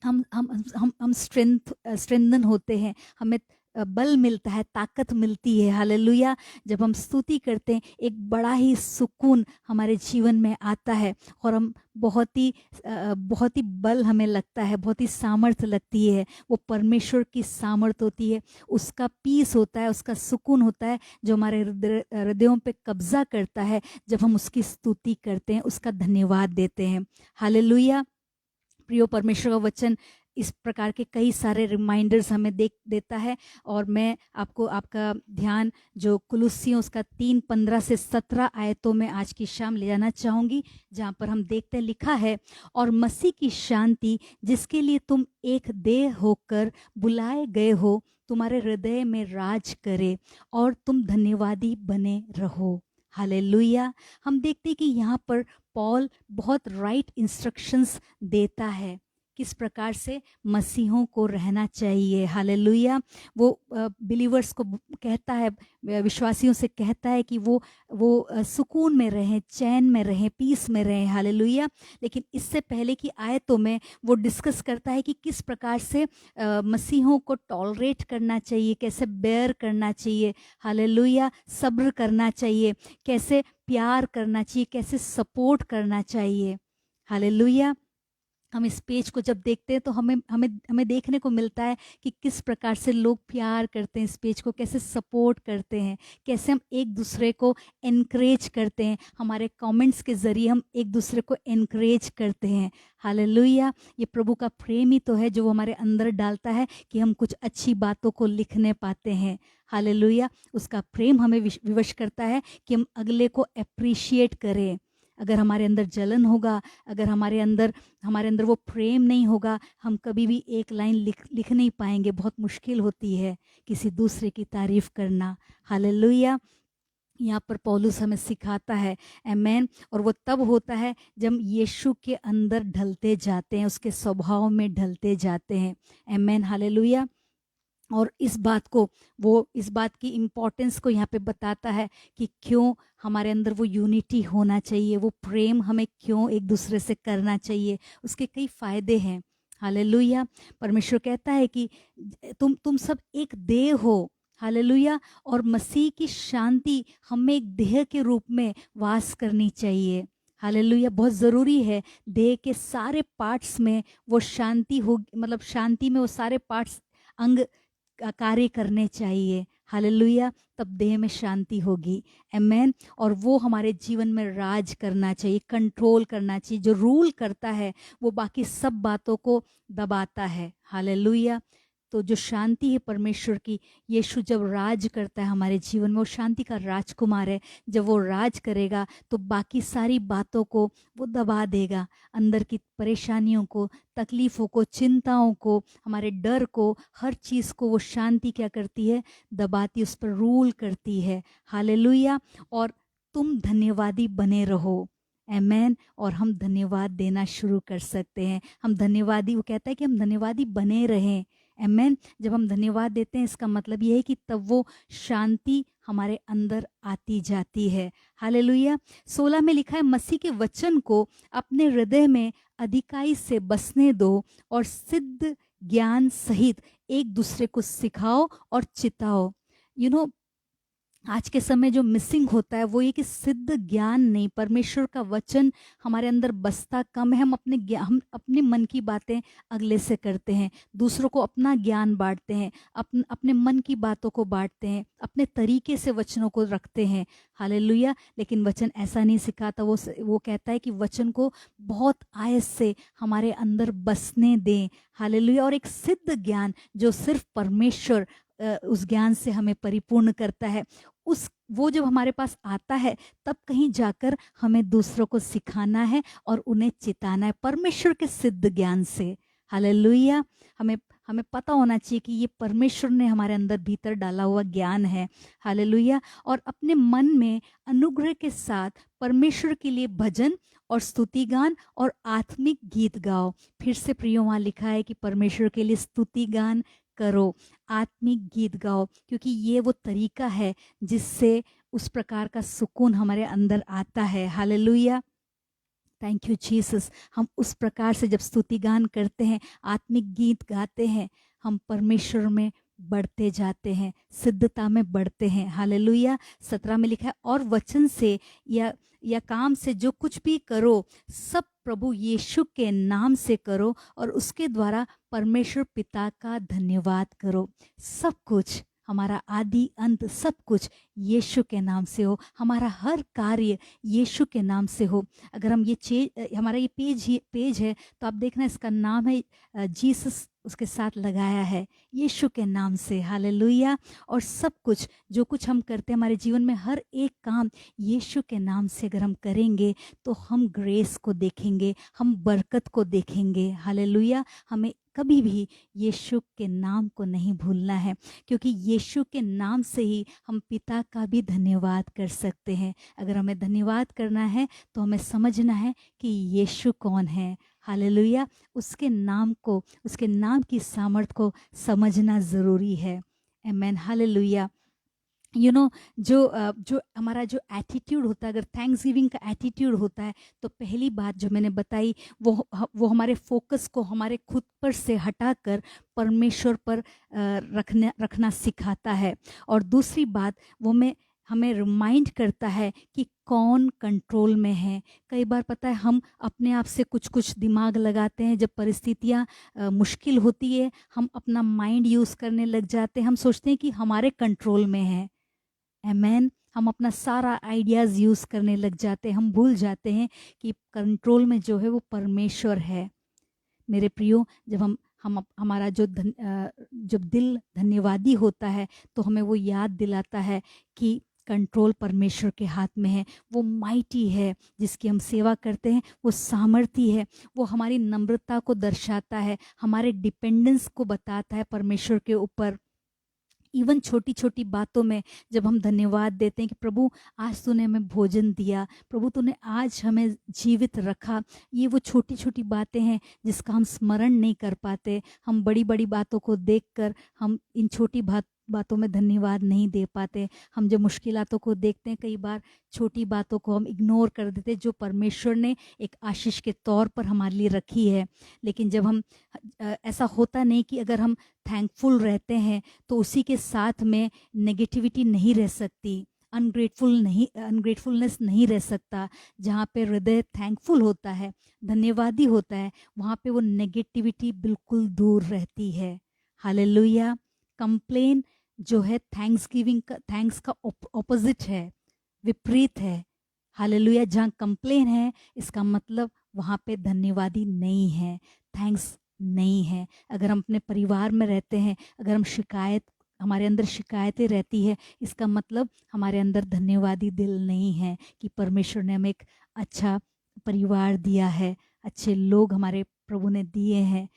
हम स्ट्रेंथन होते हैं, हमें बल मिलता है, ताकत मिलती है। हालेलुया। जब हम स्तुति करते हैं एक बड़ा ही सुकून हमारे जीवन में आता है और हम बहुत ही बल हमें लगता है, बहुत ही सामर्थ लगती है। वो परमेश्वर की सामर्थ होती है, उसका पीस होता है, उसका सुकून होता है जो हमारे हृदयों पे कब्जा करता है जब हम उसकी स्तुति करते हैं, उसका धन्यवाद देते हैं। हालेलुया। प्रियो, परमेश्वर का वचन इस प्रकार के कई सारे रिमाइंडर्स हमें देता है। और मैं आपको आपका ध्यान जो कुलुस्सियों उसका 3:15 से 17 आयतों में आज की शाम ले जाना चाहूँगी, जहाँ पर हम देखते हैं लिखा है, और मसीह की शांति जिसके लिए तुम एक देह होकर बुलाए गए हो तुम्हारे हृदय में राज करे और तुम धन्यवादी बने रहो। हालेलुया। हम देखते हैं कि यहाँ पर पॉल बहुत राइट इंस्ट्रक्शंस देता है किस प्रकार से मसीहों को रहना चाहिए। हालेलुया। वो बिलीवर्स को कहता है, विश्वासियों से कहता है कि वो सुकून में रहें, चैन में रहें, पीस में रहें। हालेलुया। लेकिन इससे पहले की आयतों में वो डिस्कस करता है कि किस प्रकार से मसीहों को टॉलरेट करना चाहिए, कैसे बेयर करना चाहिए। हालेलुया। सब्र करना चाहिए, कैसे प्यार करना चाहिए, कैसे सपोर्ट करना चाहिए। हालेलुया। हम इस पेज को जब देखते हैं तो हमें हमें हमें देखने को मिलता है कि किस प्रकार से लोग प्यार करते हैं, इस पेज को कैसे सपोर्ट करते हैं, कैसे हम एक दूसरे को एनकरेज करते हैं। हमारे कमेंट्स के ज़रिए हम एक दूसरे को एनकरेज करते हैं। हालेलुया। ये प्रभु का प्रेम ही तो है जो वो हमारे अंदर डालता है कि हम कुछ अच्छी बातों को लिखने पाते हैं। हालेलुया। उसका प्रेम हमें विवश करता है कि हम अगले को अप्रिशिएट करें। अगर हमारे अंदर जलन होगा, अगर हमारे अंदर वो प्रेम नहीं होगा, हम कभी भी एक लाइन लिख नहीं पाएंगे। बहुत मुश्किल होती है किसी दूसरे की तारीफ करना। हालेलुया। यहाँ पर पौलुस हमें सिखाता है। आमेन। और वो तब होता है जब यीशु के अंदर ढलते जाते हैं, उसके स्वभाव में ढलते जाते हैं। आमेन। हालेलुया। और इस बात की इम्पोर्टेंस को यहाँ पे बताता है कि क्यों हमारे अंदर वो यूनिटी होना चाहिए, वो प्रेम हमें क्यों एक दूसरे से करना चाहिए। उसके कई फायदे हैं। हालेलुया। परमेश्वर कहता है कि तुम सब एक देह हो। हालेलुया। और मसीह की शांति हमें एक देह के रूप में वास करनी चाहिए। हालेलुया। बहुत ज़रूरी है देह के सारे पार्ट्स में वो शांति हो, मतलब शांति में वो सारे पार्ट्स अंग कार्य करने चाहिए। हालेलुया। तब देह में शांति होगी। आमेन। और वो हमारे जीवन में राज करना चाहिए, कंट्रोल करना चाहिए। जो रूल करता है वो बाकी सब बातों को दबाता है। हालेलुया। तो जो शांति है परमेश्वर की, यीशु जब राज करता है हमारे जीवन में, वो शांति का राजकुमार है। जब वो राज करेगा तो बाकी सारी बातों को वो दबा देगा। अंदर की परेशानियों को, तकलीफ़ों को, चिंताओं को, हमारे डर को, हर चीज़ को वो शांति क्या करती है? दबाती, उस पर रूल करती है। हालेलुया। और तुम धन्यवादी बने रहो। आमेन। और हम धन्यवाद देना शुरू कर सकते हैं। हम धन्यवादी, वो कहता है कि हम धन्यवादी बने रहें। आमेन। जब हम धन्यवाद देते हैं इसका मतलब ये है कि तब वो शांति हमारे अंदर आती जाती है। हालेलुया। 16 में लिखा है, मसीह के वचन को अपने हृदय में अधिकाई से बसने दो और सिद्ध ज्ञान सहित एक दूसरे को सिखाओ और चिताओ। यू नो, आज के समय जो मिसिंग होता है वो ये कि सिद्ध ज्ञान नहीं, परमेश्वर का वचन हमारे अंदर बसता कम है। हम अपने मन की बातें अगले से करते हैं, दूसरों को अपना ज्ञान बांटते हैं, अपने मन की बातों को बांटते हैं, अपने तरीके से वचनों को रखते हैं। हालेलुया। लेकिन वचन ऐसा नहीं सिखाता। वो कहता है कि वचन को बहुत आयस से हमारे अंदर बसने दें। हालेलुया। और एक सिद्ध ज्ञान जो सिर्फ परमेश्वर उस ज्ञान से हमें परिपूर्ण करता है, वो जब हमारे पास आता है तब कहीं जाकर हमें दूसरों को सिखाना है और उन्हें चिताना है परमेश्वर के सिद्ध ज्ञान से। हालेलुया। हमें हमें पता होना चाहिए कि ये परमेश्वर ने हमारे अंदर भीतर डाला हुआ ज्ञान है। हालेलुया। और अपने मन में अनुग्रह के साथ परमेश्वर के लिए भजन और स्तुति गान और आत्मिक गीत गाओ। फिर से प्रियो, वहाँ लिखा है कि परमेश्वर के लिए स्तुति गान करो, आत्मिक गीत गाओ, क्योंकि ये वो तरीका है जिससे उस प्रकार का सुकून हमारे अंदर आता है। हालेलुया। Thank you Jesus. हम उस प्रकार से जब स्तुति गान करते हैं, आत्मिक गीत गाते हैं, हम परमेश्वर में बढ़ते जाते हैं, सिद्धता में बढ़ते हैं। हालेलुया। 17 में लिखा है, और वचन से या काम से जो कुछ भी करो सब प्रभु यीशु के नाम से करो और उसके द्वारा परमेश्वर पिता का धन्यवाद करो। सब कुछ, हमारा आदि अंत सब कुछ यीशु के नाम से हो। हमारा हर कार्य यीशु के नाम से हो। अगर हम हमारा ये पेज है तो आप देखना इसका नाम है जीसस, उसके साथ लगाया है यीशु के नाम से। हालेलुया। और सब कुछ जो कुछ हम करते हैं हमारे जीवन में, हर एक काम यीशु के नाम से अगर हम करेंगे तो हम ग्रेस को देखेंगे, हम बरकत को देखेंगे। हालेलुया। हमें कभी भी यीशु के नाम को नहीं भूलना है, क्योंकि यीशु के नाम से ही हम पिता का भी धन्यवाद कर सकते हैं। अगर हमें धन्यवाद करना है तो हमें समझना है कि यीशु कौन है। हालेलुया। उसके नाम को, उसके नाम की सामर्थ को समझना ज़रूरी है। आमेन। हालेलुया। जो हमारा जो एटीट्यूड होता है, अगर थैंक्स गिविंग का एटीट्यूड होता है तो पहली बात जो मैंने बताई वो हमारे फोकस को हमारे खुद पर से हटाकर परमेश्वर पर रखना सिखाता है। और दूसरी बात, वो हमें रिमाइंड करता है कि कौन कंट्रोल में है। कई बार पता है हम अपने आप से कुछ कुछ दिमाग लगाते हैं, जब परिस्थितियाँ मुश्किल होती है हम अपना माइंड यूज़ करने लग जाते हैं, हम सोचते हैं कि हमारे कंट्रोल में है। आमेन। हम अपना सारा आइडियाज़ यूज़ करने लग जाते हैं, हम भूल जाते हैं कि कंट्रोल में जो है वो परमेश्वर है। मेरे प्रियो, जब हमारा जब दिल धन्यवादी होता है तो हमें वो याद दिलाता है कि कंट्रोल परमेश्वर के हाथ में है। वो माइटी है जिसकी हम सेवा करते हैं, वो सामर्थी है, वो हमारी नम्रता को दर्शाता है, हमारे डिपेंडेंस को बताता है परमेश्वर के ऊपर। इवन छोटी छोटी बातों में जब हम धन्यवाद देते हैं कि प्रभु आज तूने हमें भोजन दिया, प्रभु तूने आज हमें जीवित रखा, ये वो छोटी छोटी बातें हैं जिसका हम स्मरण नहीं कर पाते। हम बड़ी बड़ी बातों को देखकर हम इन छोटी बातों में धन्यवाद नहीं दे पाते। हम जब मुश्किलातों को देखते हैं कई बार छोटी बातों को हम इग्नोर कर देते हैं जो परमेश्वर ने एक आशीष के तौर पर हमारे लिए रखी है। लेकिन जब हम ऐसा होता नहीं कि अगर हम थैंकफुल रहते हैं तो उसी के साथ में नेगेटिविटी नहीं रह सकती, अनग्रेटफुलनेस नहीं रह सकता। जहाँ पे हृदय थैंकफुल होता है, धन्यवादी होता है, वहाँ पे वो नेगेटिविटी बिल्कुल दूर रहती है। हालेलुया। कंप्लेन जो है थैंक्स का ऑपोजिट है, विपरीत है। हालेलुया। जहाँ कंप्लेन है इसका मतलब वहाँ पे धन्यवादी नहीं है, थैंक्स नहीं है। अगर हम अपने परिवार में रहते हैं, अगर हमारे अंदर शिकायतें रहती है, इसका मतलब हमारे अंदर धन्यवादी दिल नहीं है कि परमेश्वर ने हमें एक अच्छा परिवार दिया है, अच्छे लोग हमारे प्रभु ने दिए हैं।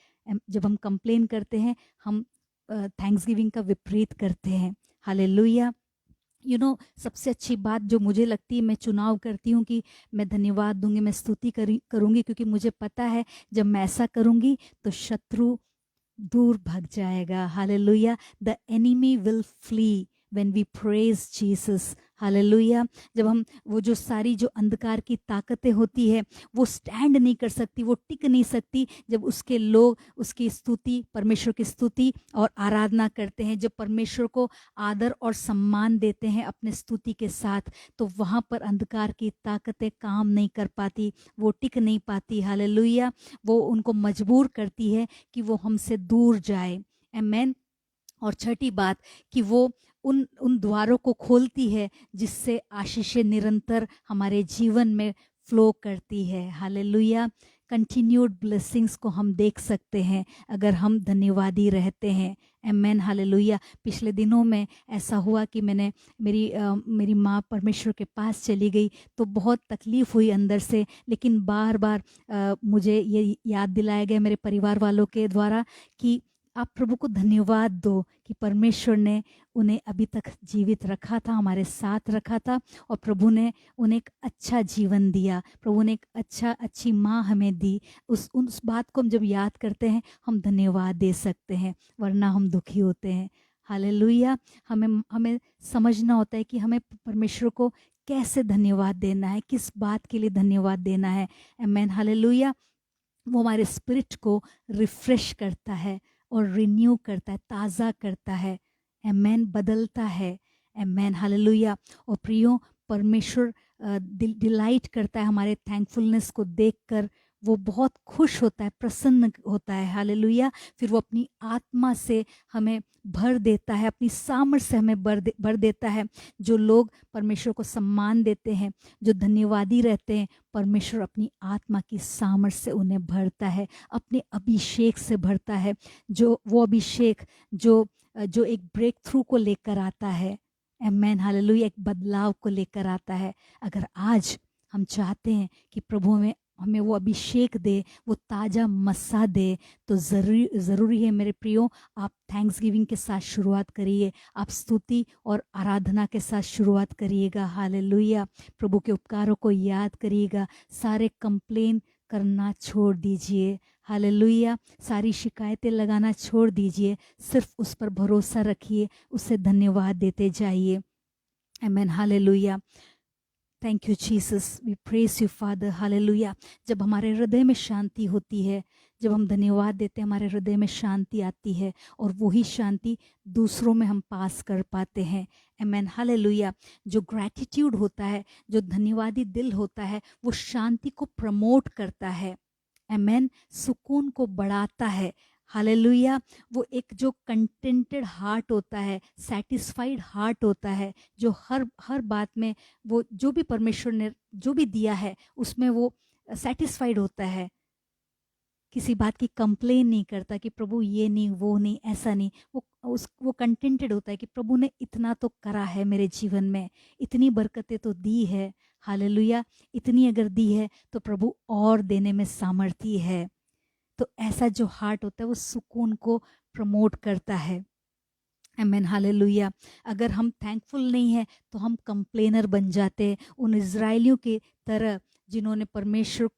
जब हम कंप्लेन करते हैं हम थैंक्स गिविंग का विपरीत करते हैं। हालेलुया। सबसे अच्छी बात जो मुझे लगती है, मैं चुनाव करती हूँ कि मैं धन्यवाद दूंगी, मैं स्तुति करूंगी, क्योंकि मुझे पता है जब मैं ऐसा करूंगी तो शत्रु दूर भाग जाएगा। Hallelujah. The enemy will flee when we praise Jesus. Hallelujah. जब हम वो जो सारी जो अंधकार की ताकतें होती है वो स्टैंड नहीं कर सकती, वो टिक नहीं सकती जब उसके लोग उसकी स्तुति, परमेश्वर की स्तुति और आराधना करते हैं, जब परमेश्वर को आदर और सम्मान देते हैं अपने स्तुति के साथ, तो वहाँ पर अंधकार की ताकतें काम नहीं कर पाती, वो टिक नहीं पाती। हालेलुया। वो उनको मजबूर करती है कि वो हमसे दूर जाए। आमेन। और छठी बात कि वो उन द्वारों को खोलती है जिससे आशीषें निरंतर हमारे जीवन में फ्लो करती है। हालेलुया। कंटिन्यूड ब्लेसिंग्स को हम देख सकते हैं अगर हम धन्यवादी रहते हैं। आमेन। हालेलुया। पिछले दिनों में ऐसा हुआ कि मेरी माँ परमेश्वर के पास चली गई, तो बहुत तकलीफ़ हुई अंदर से, लेकिन बार बार मुझे ये याद दिलाया गया मेरे परिवार वालों के द्वारा कि आप प्रभु को धन्यवाद दो कि परमेश्वर ने उन्हें अभी तक जीवित रखा था, हमारे साथ रखा था, और प्रभु ने उन्हें एक अच्छा जीवन दिया, प्रभु ने एक अच्छी माँ हमें दी। उस बात को हम जब याद करते हैं हम धन्यवाद दे सकते हैं, वरना हम दुखी होते हैं। हालेलुया। हमें समझना होता है कि हमें परमेश्वर को कैसे धन्यवाद देना है, किस बात के लिए धन्यवाद देना है। आमेन। हालेलुया। वो हमारे स्पिरिट को रिफ्रेश करता है और रिन्यू करता है, ताज़ा करता है। आमेन। बदलता है। आमेन। हालेलुया। और प्रियो, परमेश्वर डिलाइट करता है हमारे थैंकफुलनेस को देखकर, वो बहुत खुश होता है, प्रसन्न होता है। हालेलुया। फिर वो अपनी आत्मा से हमें भर देता है, अपनी सामर्थ्य से हमें भर देता है। जो लोग परमेश्वर को सम्मान देते हैं, जो धन्यवादी रहते हैं, परमेश्वर अपनी आत्मा की सामर्थ्य से उन्हें भरता है, अपने अभिषेक से भरता है, जो वो अभिषेक जो एक ब्रेक थ्रू को लेकर आता है। आमेन। हालेलुया। एक बदलाव को लेकर आता है। अगर आज हम चाहते हैं कि प्रभु हमें वो अभिषेक दे, वो ताज़ा मस्सा दे, तो ज़रूरी है मेरे प्रियो, आप थैंक्स गिविंग के साथ शुरुआत करिए, आप स्तुति और आराधना के साथ शुरुआत करिएगा। हालेलुया। प्रभु के उपकारों को याद करिएगा, सारे कंप्लेन करना छोड़ दीजिए। हालेलुया। सारी शिकायतें लगाना छोड़ दीजिए, सिर्फ उस पर भरोसा रखिए, उसे धन्यवाद देते जाइए। Amen. Hallelujah. Thank you Jesus, we praise you father. Hallelujah. जब हमारे हृदय में शांति होती है, जब हम धन्यवाद देते हैं, हमारे हृदय में शांति आती है, और वही शांति दूसरों में हम पास कर पाते हैं। आमेन। हालेलुया। जो ग्रैटिट्यूड होता है, जो धन्यवादी दिल होता है, वो शांति को प्रमोट करता है। आमेन। सुकून को बढ़ाता है। हालेलुया। वो एक जो कंटेंटेड हार्ट होता है, सेटिस्फाइड हार्ट होता है, जो हर बात में वो जो भी परमेश्वर ने जो भी दिया है उसमें वो सेटिस्फाइड होता है, किसी बात की कंप्लेन नहीं करता कि प्रभु ये नहीं, वो नहीं, ऐसा नहीं। वो कंटेंटेड होता है कि प्रभु ने इतना तो करा है मेरे जीवन में, इतनी बरकतें तो दी है। हालेलुया। इतनी अगर दी है तो प्रभु और देने में सामर्थ्य है। तो ऐसा जो हार्ट होता है वो सुकून को प्रमोट करता है। आमेन। हालेलुया। अगर हम थैंकफुल नहीं है तो हम कंप्लेनर बन जाते हैं, उन इज़राइलियों की तरह जिन्होंने परमेश्वर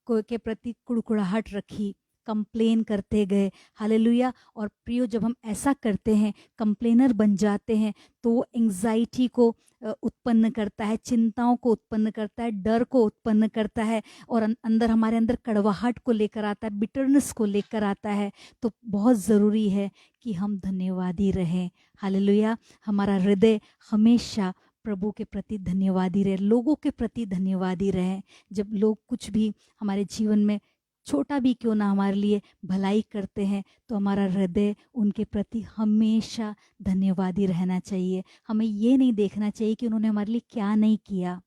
को के प्रति कुड़कुड़ाहट रखी, कंप्लेन करते गए। हालेलुया। और प्रियो, जब हम ऐसा करते हैं, कंप्लेनर बन जाते हैं, तो वो एंग्जाइटी को उत्पन्न करता है, चिंताओं को उत्पन्न करता है, डर को उत्पन्न करता है, और हमारे अंदर कड़वाहट को लेकर आता है, बिटरनेस को लेकर आता है। तो बहुत ज़रूरी है कि हम धन्यवादी रहें। हालेलुया। हमारा हृदय हमेशा प्रभु के प्रति धन्यवादी रहे, लोगों के प्रति धन्यवादी रहें। जब लोग कुछ भी हमारे जीवन में छोटा भी क्यों ना हमारे लिए भलाई करते हैं, तो हमारा हृदय उनके प्रति हमेशा धन्यवादी रहना चाहिए। हमें ये नहीं देखना चाहिए कि उन्होंने हमारे लिए क्या नहीं किया,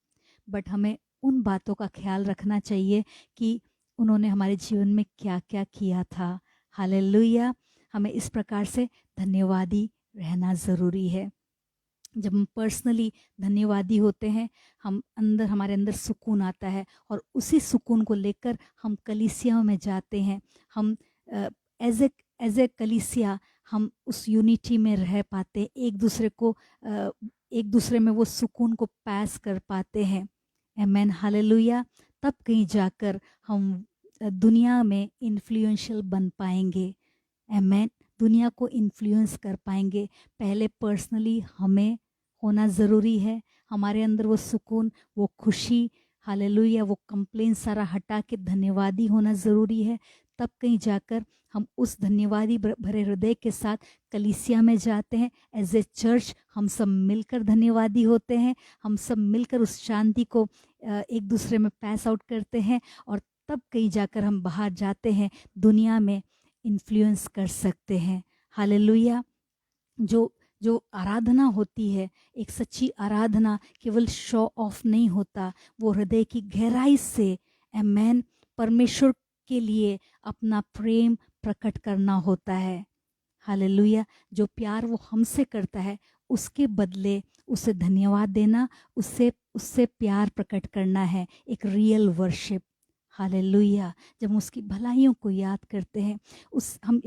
बट हमें उन बातों का ख्याल रखना चाहिए कि उन्होंने हमारे जीवन में क्या क्या किया था। हालेलुया। हमें इस प्रकार से धन्यवादी रहना ज़रूरी है। जब हम पर्सनली धन्यवादी होते हैं, हमारे अंदर सुकून आता है, और उसी सुकून को लेकर हम कलीसियाओं में जाते हैं। हम एज ए कलीसिया हम उस यूनिटी में रह पाते, एक दूसरे को एक दूसरे में वो सुकून को पास कर पाते हैं। आमेन, हालेलुया। तब कहीं जाकर हम दुनिया में इन्फ्लुएंशियल बन पाएंगे। आमेन, दुनिया को इन्फ्लुएंस कर पाएंगे। पहले पर्सनली हमें होना ज़रूरी है, हमारे अंदर वो सुकून, वो खुशी, हालेलुया, वो कंप्लेन सारा हटा के धन्यवादी होना ज़रूरी है। तब कहीं जाकर हम उस धन्यवादी भरे हृदय के साथ कलीसिया में जाते हैं। एज ए चर्च हम सब मिलकर धन्यवादी होते हैं, हम सब मिलकर उस शांति को एक दूसरे में पास आउट करते हैं, और तब कहीं जाकर हम बाहर जाते हैं, दुनिया में इन्फ्लुएंस कर सकते हैं। हालेलुया। जो जो आराधना होती है, एक सच्ची आराधना केवल शो ऑफ नहीं होता, वो हृदय की गहराई से आमेन परमेश्वर के लिए अपना प्रेम प्रकट करना होता है। हालेलुया। जो प्यार वो हमसे करता है, उसके बदले उसे धन्यवाद देना, उससे प्यार प्रकट करना है, एक रियल वर्शिप। हालेलुया। जब हम उसकी भलाइयों को याद करते हैं,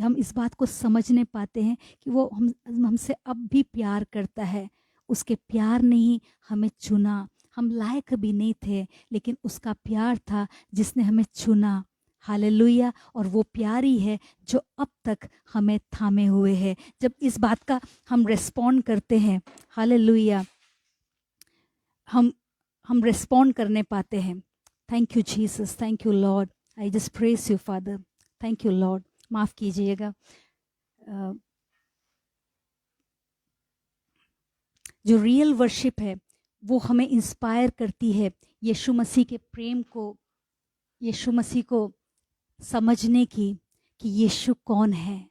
हम इस बात को समझने पाते हैं कि वो हमसे अब भी प्यार करता है। उसके प्यार ने ही हमें चुना, हम लायक भी नहीं थे, लेकिन उसका प्यार था जिसने हमें चुना। हालेलुया। और वो प्यार ही है जो अब तक हमें थामे हुए है। जब इस बात का हम रेस्पॉन्ड करते हैं, हालेलुया, हम रेस्पॉन्ड करने पाते हैं। Thank you Jesus, thank you Lord, I just praise you father, thank you Lord. माफ़ कीजिएगा। जो रियल वर्शिप है वो हमें इंस्पायर करती है यीशु मसीह के प्रेम को, यीशु मसीह को समझने की, कि यीशु कौन है,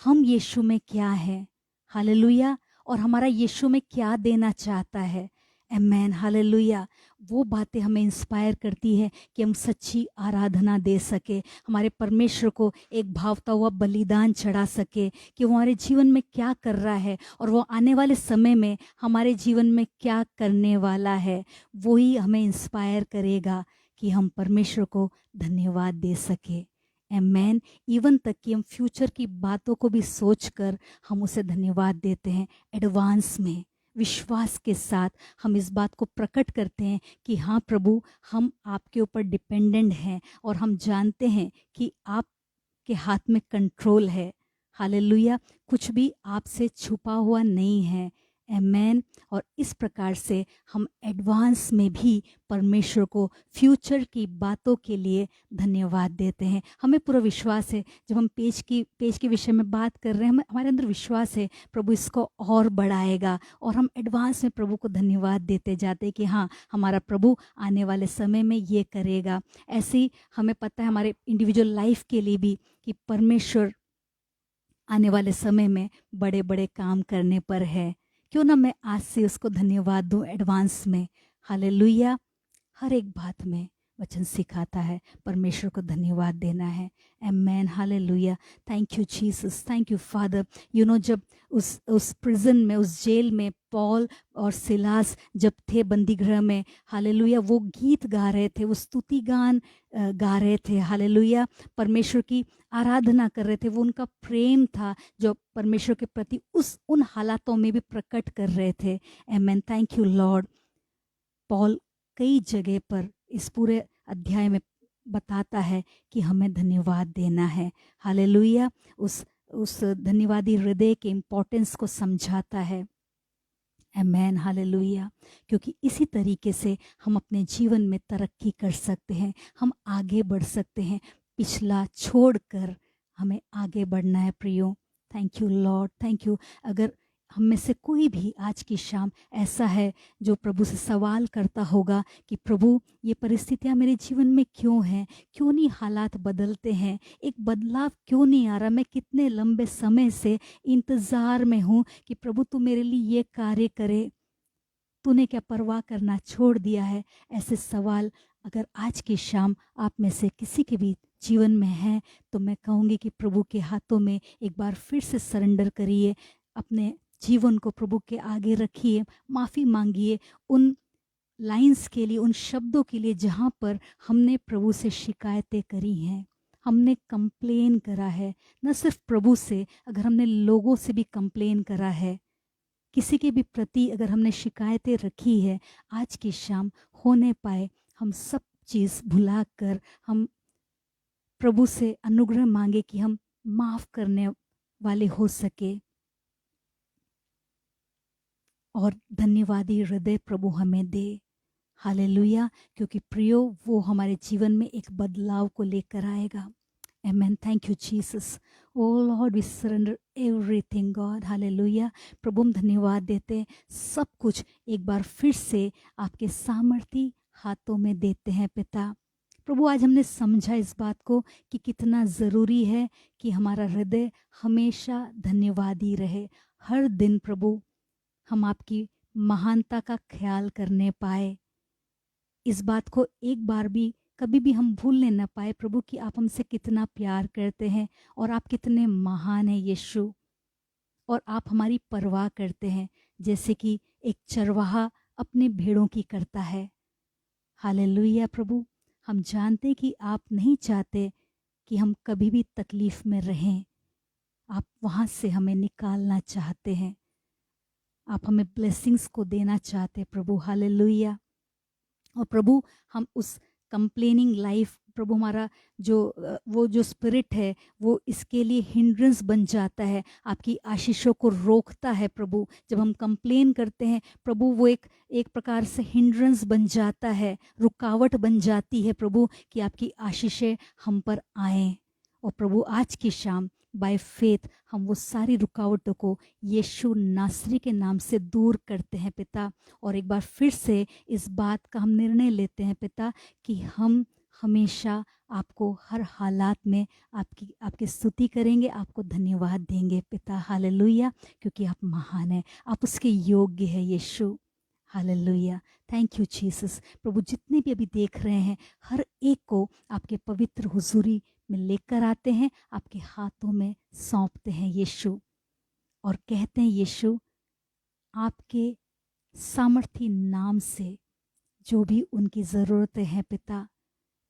हम यीशु में क्या है। हालेलुया। और हमारा यीशु में क्या देना चाहता है। Amen, hallelujah. वो बातें हमें इंस्पायर करती है कि हम सच्ची आराधना दे सके, हमारे परमेश्वर को एक भावता हुआ बलिदान चढ़ा सके, कि वो हमारे जीवन में क्या कर रहा है और वो आने वाले समय में हमारे जीवन में क्या करने वाला है। वही हमें इंस्पायर करेगा कि हम परमेश्वर को धन्यवाद दे सके। आमेन। इवन तक कि हम फ्यूचर की बातों को भी सोचकर हम उसे धन्यवाद देते हैं। एडवांस में विश्वास के साथ हम इस बात को प्रकट करते हैं कि हाँ प्रभु, हम आपके ऊपर डिपेंडेंट हैं और हम जानते हैं कि आपके हाथ में कंट्रोल है। हालेलुया। कुछ भी आपसे छुपा हुआ नहीं है। आमेन। और इस प्रकार से हम एडवांस में भी परमेश्वर को फ्यूचर की बातों के लिए धन्यवाद देते हैं। हमें पूरा विश्वास है, जब हम पेज के विषय में बात कर रहे हैं, हमारे अंदर विश्वास है प्रभु इसको और बढ़ाएगा, और हम एडवांस में प्रभु को धन्यवाद देते जाते हैं कि हाँ, हमारा प्रभु आने वाले समय में ये करेगा। ऐसे ही हमें पता है हमारे इंडिविजुअल लाइफ के लिए भी कि परमेश्वर आने वाले समय में बड़े बड़े काम करने पर है। क्यों ना मैं आज से उसको धन्यवाद दूं एडवांस में। हालेलुया। हर एक बात में वचन सिखाता है परमेश्वर को धन्यवाद देना है। Amen, hallelujah. Thank you Jesus, thank you father. You know, जब उस प्रिजन में, उस जेल में पॉल और सिलास जब थे बंदी गृह में, हालेलुया, वो गीत गा रहे थे, वो स्तुति गान गा रहे थे। हालेलुया। परमेश्वर की आराधना कर रहे थे। वो उनका प्रेम था जो परमेश्वर के प्रति उन हालातों में भी प्रकट कर रहे थे। आमेन, थैंक यू लॉर्ड। पॉल कई जगह पर इस पूरे अध्याय में बताता है कि हमें धन्यवाद देना है। हालेलुया। उस धन्यवादी हृदय के इम्पोर्टेंस को समझाता है। Amen, hallelujah. क्योंकि इसी तरीके से हम अपने जीवन में तरक्की कर सकते हैं, हम आगे बढ़ सकते हैं। पिछला छोड़कर हमें आगे बढ़ना है प्रियो। Thank you Lord, thank you. अगर हम में से कोई भी आज की शाम ऐसा है जो प्रभु से सवाल करता होगा कि प्रभु, ये परिस्थितियां मेरे जीवन में क्यों हैं, क्यों नहीं हालात बदलते हैं, एक बदलाव क्यों नहीं आ रहा, मैं कितने लंबे समय से इंतज़ार में हूँ कि प्रभु तू मेरे लिए ये कार्य करे, तूने क्या परवाह करना छोड़ दिया है। ऐसे सवाल अगर आज की शाम आप में से किसी के भी जीवन में है, तो मैं कहूँगी कि प्रभु के हाथों में एक बार फिर से सरेंडर करिए, अपने जीवन को प्रभु के आगे रखिए, माफ़ी मांगिए उन लाइंस के लिए, उन शब्दों के लिए जहाँ पर हमने प्रभु से शिकायतें करी हैं, हमने कंप्लेन करा है। न सिर्फ प्रभु से, अगर हमने लोगों से भी कंप्लेन करा है, किसी के भी प्रति अगर हमने शिकायतें रखी है, आज की शाम होने पाए हम सब चीज़ भुला कर हम प्रभु से अनुग्रह मांगे कि हम माफ़ करने वाले हो सके, और धन्यवादी हृदय प्रभु हमें दे। हालेलुया, क्योंकि प्रियो वो हमारे जीवन में एक बदलाव को लेकर आएगा। Amen. Thank you, Jesus. Oh Lord, we surrender everything, God. Hallelujah. प्रभु हम धन्यवाद देते हैं, सब कुछ एक बार फिर से आपके सामर्थी हाथों में देते हैं पिता। प्रभु आज हमने समझा इस बात को कि कितना ज़रूरी है कि हमारा हृदय हमेशा धन्यवादी रहे। हर दिन प्रभु हम आपकी महानता का ख्याल करने पाए, इस बात को एक बार भी कभी भी हम भूलने न पाए प्रभु कि आप हमसे कितना प्यार करते हैं और आप कितने महान हैं यीशु, और आप हमारी परवाह करते हैं जैसे कि एक चरवाहा अपने भेड़ों की करता है। हालेलुया प्रभु, हम जानते हैं कि आप नहीं चाहते कि हम कभी भी तकलीफ़ में रहें, आप वहाँ से हमें निकालना चाहते हैं, आप हमें ब्लेसिंग्स को देना चाहते हैं प्रभु। हालेलुया। और प्रभु हम उस कंप्लेनिंग लाइफ, प्रभु हमारा वो जो स्पिरिट है वो इसके लिए हिंड्रेंस बन जाता है, आपकी आशीषों को रोकता है प्रभु। जब हम कंप्लेन करते हैं प्रभु, वो एक प्रकार से हिंड्रेंस बन जाता है, रुकावट बन जाती है प्रभु कि आपकी आशीषें हम पर आएँ। और प्रभु आज की शाम बाय फेथ हम वो सारी रुकावटों को यीशु नासरी के नाम से दूर करते हैं पिता, और एक बार फिर से इस बात का हम निर्णय लेते हैं पिता कि हम हमेशा आपको हर हालात में आपकी स्तुति करेंगे, आपको धन्यवाद देंगे पिता। हालेलुया, क्योंकि आप महान हैं, आप उसके योग्य हैं Yeshu. Hallelujah, thank you Jesus. प्रभु जितने भी अभी देख रहे हैं हर एक को आपके पवित्र हुजूरी में लेकर आते हैं, आपके हाथों में सौंपते हैं यीशु, और कहते हैं यीशु आपके सामर्थी नाम से जो भी उनकी ज़रूरतें हैं पिता,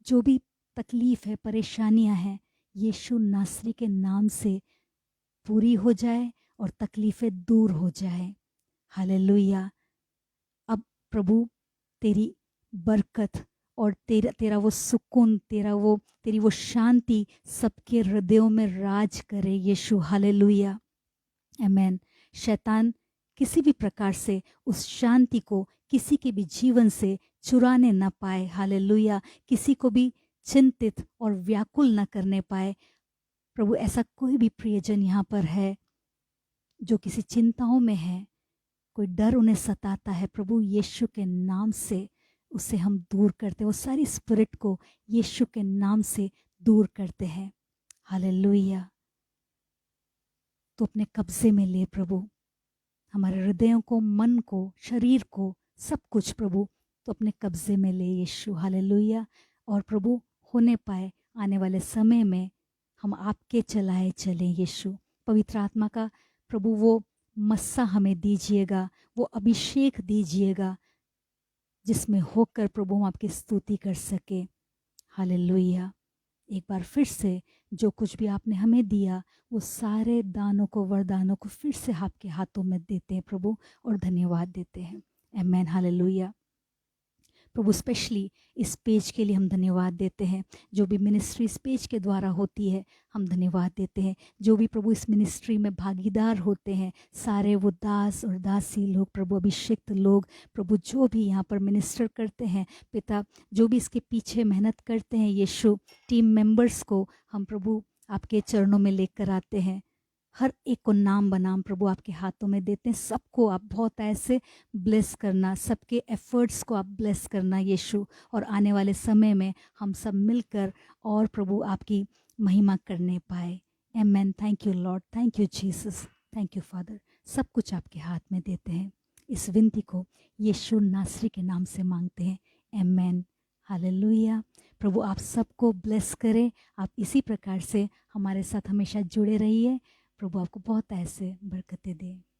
जो भी तकलीफ़ है, परेशानियां हैं, यीशु नासरी के नाम से पूरी हो जाए और तकलीफ़ें दूर हो जाए। हालेलुया। अब प्रभु तेरी बरकत और तेरा वो सुकून, तेरी वो शांति सबके हृदयों में राज करे यीशु। हालेलुया, आमेन। शैतान किसी भी प्रकार से उस शांति को किसी के भी जीवन से चुराने न पाए। हालेलुया, किसी को भी चिंतित और व्याकुल न करने पाए। प्रभु ऐसा कोई भी प्रियजन यहाँ पर है जो किसी चिंताओं में है, कोई डर उन्हें सताता है, प्रभु यीशु के नाम से उसे हम दूर करते हैं, वो सारी स्पिरिट को यीशु के नाम से दूर करते हैं। हालेलुया, तो अपने कब्जे में ले प्रभु हमारे हृदयों को, मन को, शरीर को, सब कुछ प्रभु तो अपने कब्जे में ले यीशु। हालेलुया। और प्रभु होने पाए आने वाले समय में हम आपके चलाए चले यीशु। पवित्र आत्मा का प्रभु वो मस्सा हमें दीजिएगा, वो अभिषेक दीजिएगा जिसमें होकर प्रभु हम आपकी स्तुति कर सके। हालेलुया। एक बार फिर से जो कुछ भी आपने हमें दिया वो सारे दानों को, वरदानों को फिर से आपके हाथों में देते हैं प्रभु, और धन्यवाद देते हैं। आमेन। हालेलुया। प्रभु स्पेशली इस पेज के लिए हम धन्यवाद देते हैं, जो भी मिनिस्ट्री इस पेज के द्वारा होती है हम धन्यवाद देते हैं। जो भी प्रभु इस मिनिस्ट्री में भागीदार होते हैं, सारे वो दास और दासी लोग, प्रभु अभिषिक्त लोग, प्रभु जो भी यहाँ पर मिनिस्टर करते हैं पिता, जो भी इसके पीछे मेहनत करते हैं यीशु, टीम मेंबर्स को हम प्रभु आपके चरणों में लेकर आते हैं। हर एक को नाम बनाम प्रभु आपके हाथों में देते हैं। सबको आप बहुत ऐसे ब्लेस करना, सबके एफर्ट्स को आप ब्लेस करना यीशु, और आने वाले समय में हम सब मिलकर और प्रभु आपकी महिमा करने पाए। Amen. Thank you Lord, thank you Jesus, thank you father. सब कुछ आपके हाथ में देते हैं। इस विनती को यीशु नासरी के नाम से मांगते हैं। आमेन। हालेलुया। प्रभु आप सबको ब्लेस करें। आप इसी प्रकार से हमारे साथ हमेशा जुड़े रहिए। प्रभु आपको बहुत ऐसे बरकतें दे।